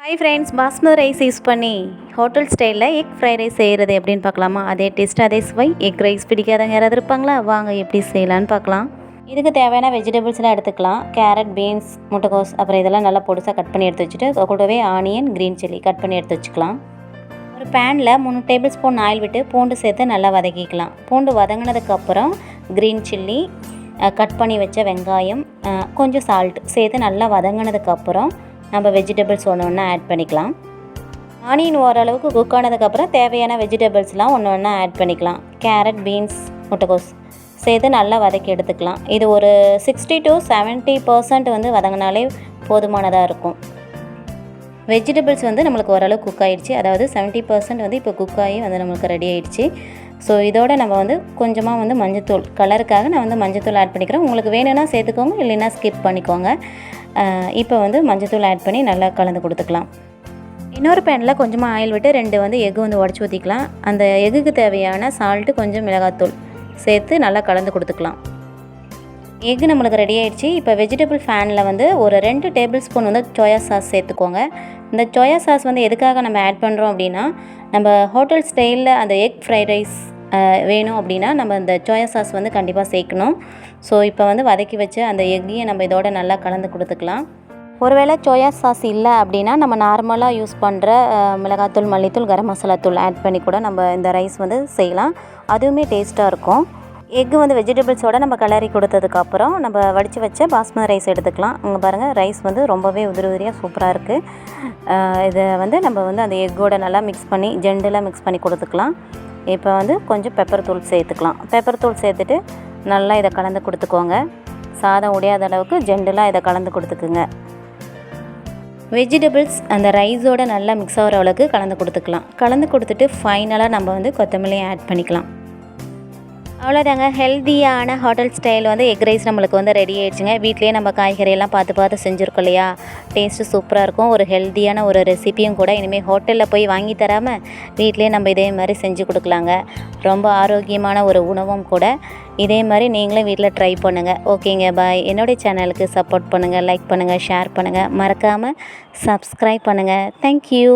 Hi friends, basmati rice use பண்ணி hotel ஸ்டைலில் egg fried rice செய்கிறது எப்படின்னு பார்க்கலாமா? அதே டேஸ்ட் அதே சுவை. எக் ரைஸ் பிடிக்காதவங்க யாராவது இருப்பாங்களா? வாங்க எப்படி செய்யலான்னு பார்க்கலாம். இதுக்கு தேவையான வெஜிடபிள்ஸ்லாம் எடுத்துக்கலாம். கேரட், பீன்ஸ், முட்டைக்கோஸ், அப்புறம் இதெல்லாம் நல்லா பொடிசாக கட் பண்ணி எடுத்து வச்சுட்டு கூடவே ஆனியன், க்ரீன் சில்லி கட் பண்ணி எடுத்து வச்சுக்கலாம். ஒரு பேனில் 3 டேபிள் ஸ்பூன் ஆயில் விட்டு பூண்டு சேர்த்து நல்லா வதக்கிக்கலாம். பூண்டு வதங்கினதுக்கப்புறம் க்ரீன் சில்லி, கட் பண்ணி வச்ச வெங்காயம், கொஞ்சம் சால்ட் சேர்த்து நல்லா வதங்கினதுக்கப்புறம் நம்ம வெஜிடபிள்ஸ் ஒன்று ஒன்றா ஆட் பண்ணிக்கலாம். ஆனியன் ஓரளவுக்கு குக் ஆனதுக்கப்புறம் தேவையான வெஜிடபிள்ஸ்லாம் ஒன்று ஒன்றா ஆட் பண்ணிக்கலாம். கேரட், பீன்ஸ், முட்டைக்கோஸ் சேர்த்து நல்லா வதக்கி எடுத்துக்கலாம். இது ஒரு 60 to 70% வந்து வதங்கினாலே போதுமானதாக இருக்கும். வெஜிடபிள்ஸ் வந்து நம்மளுக்கு ஓரளவு குக் ஆகிடுச்சு, அதாவது 70% வந்து இப்போ குக் ஆகி வந்து நம்மளுக்கு ரெடி ஆகிடுச்சு. ஸோ இதோட நம்ம வந்து கொஞ்சமாக வந்து மஞ்சத்தூள், கலருக்காக நான் வந்து மஞ்சத்தூள் ஆட் பண்ணிக்கிறேன். உங்களுக்கு வேணும்னா சேர்த்துக்கோங்க, இல்லைன்னா ஸ்கிப் பண்ணிக்கோங்க. இப்போ வந்து மஞ்சத்தூள் ஆட் பண்ணி நல்லா கலந்து கொடுத்துக்கலாம். இன்னொரு பேனில் கொஞ்சமாக ஆயில் விட்டு 2 வந்து எக்கு வந்து உடச்சி ஊற்றிக்கலாம். அந்த எக்குக்கு தேவையான சால்ட்டு, கொஞ்சம் மிளகாத்தூள் சேர்த்து நல்லா கலந்து கொடுத்துக்கலாம். எக்கு நம்மளுக்கு ரெடி ஆகிடுச்சு. இப்போ வெஜிடபிள் ஃபேனில் வந்து ஒரு 2 டேபிள் ஸ்பூன் வந்து சோயா சாஸ் சேர்த்துக்கோங்க. இந்த சோயா சாஸ் வந்து எதுக்காக நம்ம ஆட் பண்ணுறோம் அப்படின்னா, நம்ம ஹோட்டல் ஸ்டைலில் அந்த எக் ஃப்ரைட் ரைஸ் வேணும் அப்படின்னா நம்ம இந்த சோயா சாஸ் வந்து கண்டிப்பாக சேர்க்கணும். ஸோ இப்போ வந்து வதக்கி வச்ச அந்த எக்கையும் நம்ம இதோட நல்லா கலந்து கொடுத்துக்கலாம். ஒருவேளை சோயா சாஸ் இல்லை அப்படின்னா நம்ம நார்மலாக யூஸ் பண்ணுற மிளகாத்தூள், மல்லித்தூள், கரம் மசாலா தூள் ஆட் பண்ணி கூட நம்ம இந்த ரைஸ் வந்து செய்யலாம். அதுவுமே டேஸ்ட்டாக இருக்கும். எக்கு வந்து வெஜிடபிள்ஸோடு நம்ம கிளறி கொடுத்ததுக்கப்புறம் நம்ம வடித்து வச்ச பாஸ்மதி ரைஸ் எடுத்துக்கலாம். இங்கே பாருங்கள், ரைஸ் வந்து ரொம்பவே உதிரியாக சூப்பராக இருக்குது. இதை வந்து நம்ம வந்து அந்த எக்கோட நல்லா மிக்ஸ் பண்ணி ஜென்டிலாக மிக்ஸ் பண்ணி கொடுத்துக்கலாம். இப்போ வந்து கொஞ்சம் பெப்பர் தூள் சேர்த்துக்கலாம். பெப்பர் தூள் சேர்த்துட்டு நல்லா இதை கலந்து கொடுத்துக்கோங்க. சாதம் உடையாத அளவுக்கு ஜென்டிலாக இதை கலந்து கொடுத்துக்குங்க. வெஜிடபிள்ஸ் அந்த ரைஸோடு நல்லா மிக்ஸ் ஆகிற அளவுக்கு கலந்து கொடுத்துக்கலாம். கலந்து கொடுத்துட்டு ஃபைனலாக நம்ம வந்து கொத்தமல்லியை ஆட் பண்ணிக்கலாம். அவ்வளோதாங்க, ஹெல்த்தியான ஹோட்டல் ஸ்டைல் வந்து எக் ரைஸ் நம்மளுக்கு வந்து ரெடி ஆகிடுச்சுங்க. வீட்லேயே நம்ம காய்கறியெல்லாம் பார்த்து செஞ்சுருக்கோம் இல்லையா? டேஸ்ட்டு சூப்பராக இருக்கும். ஒரு ஹெல்த்தியான ஒரு ரெசிப்பியும் கூட. இனிமேல் ஹோட்டலில் போய் வாங்கி தராமல் வீட்லேயே நம்ம இதே மாதிரி செஞ்சு கொடுக்கலாங்க. ரொம்ப ஆரோக்கியமான ஒரு உணவும் கூட. இதே மாதிரி நீங்களும் வீட்டில் ட்ரை பண்ணுங்கள். ஓகேங்க, பாய். என்னுடைய சேனலுக்கு சப்போர்ட் பண்ணுங்கள், லைக் பண்ணுங்கள், ஷேர் பண்ணுங்கள், மறக்காமல் சப்ஸ்கிரைப் பண்ணுங்கள். தேங்க்யூ.